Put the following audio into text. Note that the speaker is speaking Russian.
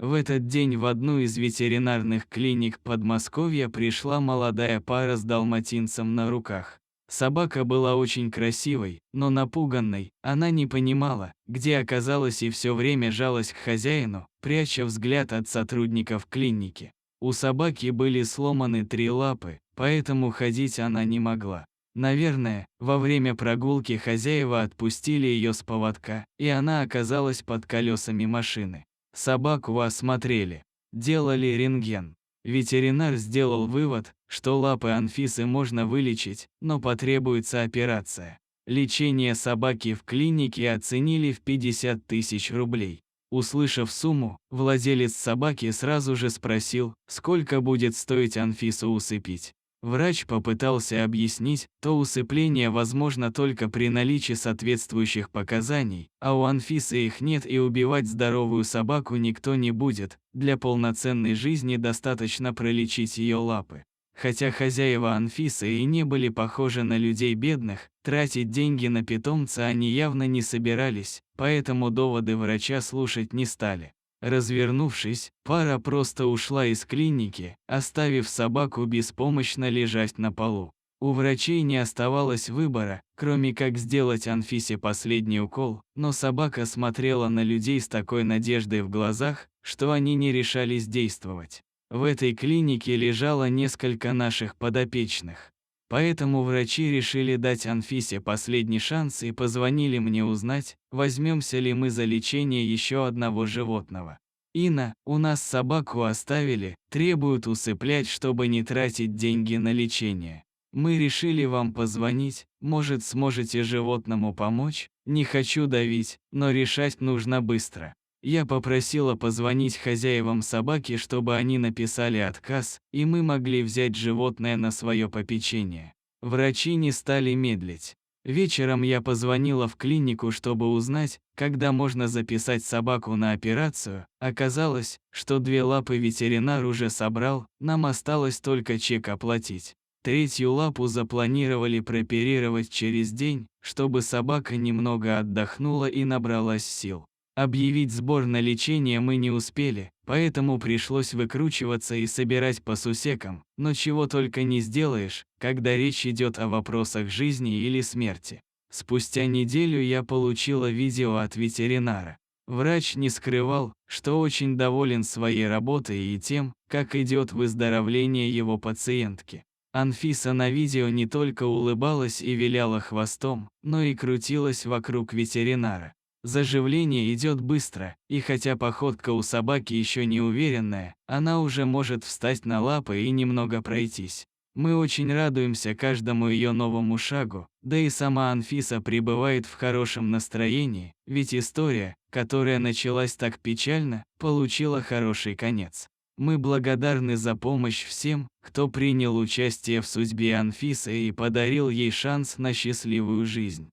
В этот день в одну из ветеринарных клиник Подмосковья пришла молодая пара с далматинцем на руках. Собака была очень красивой, но напуганной, она не понимала, где оказалась и все время жалась к хозяину, пряча взгляд от сотрудников клиники. У собаки были сломаны 3 лапы, поэтому ходить она не могла. Наверное, во время прогулки хозяева отпустили ее с поводка, и она оказалась под колесами машины. Собаку осмотрели, делали рентген. Ветеринар сделал вывод, что лапы Анфисы можно вылечить, но потребуется операция. Лечение собаки в клинике оценили в 50 тысяч рублей. Услышав сумму, владелец собаки сразу же спросил, сколько будет стоить Анфису усыпить. Врач попытался объяснить, то усыпление возможно только при наличии соответствующих показаний, а у Анфисы их нет и убивать здоровую собаку никто не будет, для полноценной жизни достаточно пролечить ее лапы. Хотя хозяева Анфисы и не были похожи на людей бедных, тратить деньги на питомца они явно не собирались, поэтому доводы врача слушать не стали. Развернувшись, пара просто ушла из клиники, оставив собаку беспомощно лежать на полу. У врачей не оставалось выбора, кроме как сделать Анфисе последний укол, но собака смотрела на людей с такой надеждой в глазах, что они не решались действовать. В этой клинике лежало несколько наших подопечных. Поэтому врачи решили дать Анфисе последний шанс и позвонили мне узнать, возьмемся ли мы за лечение еще одного животного. «Инна, у нас собаку оставили, требуют усыплять, чтобы не тратить деньги на лечение. Мы решили вам позвонить, может, сможете животному помочь? Не хочу давить, но решать нужно быстро». Я попросила позвонить хозяевам собаки, чтобы они написали отказ, и мы могли взять животное на свое попечение. Врачи не стали медлить. Вечером я позвонила в клинику, чтобы узнать, когда можно записать собаку на операцию. Оказалось, что 2 лапы ветеринар уже собрал, нам осталось только чек оплатить. 3-ю лапу запланировали прооперировать через день, чтобы собака немного отдохнула и набралась сил. Объявить сбор на лечение мы не успели, поэтому пришлось выкручиваться и собирать по сусекам, но чего только не сделаешь, когда речь идет о вопросах жизни или смерти. Спустя неделю я получила видео от ветеринара. Врач не скрывал, что очень доволен своей работой и тем, как идет выздоровление его пациентки. Анфиса на видео не только улыбалась и виляла хвостом, но и крутилась вокруг ветеринара. Заживление идет быстро, и хотя походка у собаки еще не уверенная, она уже может встать на лапы и немного пройтись. Мы очень радуемся каждому ее новому шагу, да и сама Анфиса пребывает в хорошем настроении, ведь история, которая началась так печально, получила хороший конец. Мы благодарны за помощь всем, кто принял участие в судьбе Анфисы и подарил ей шанс на счастливую жизнь.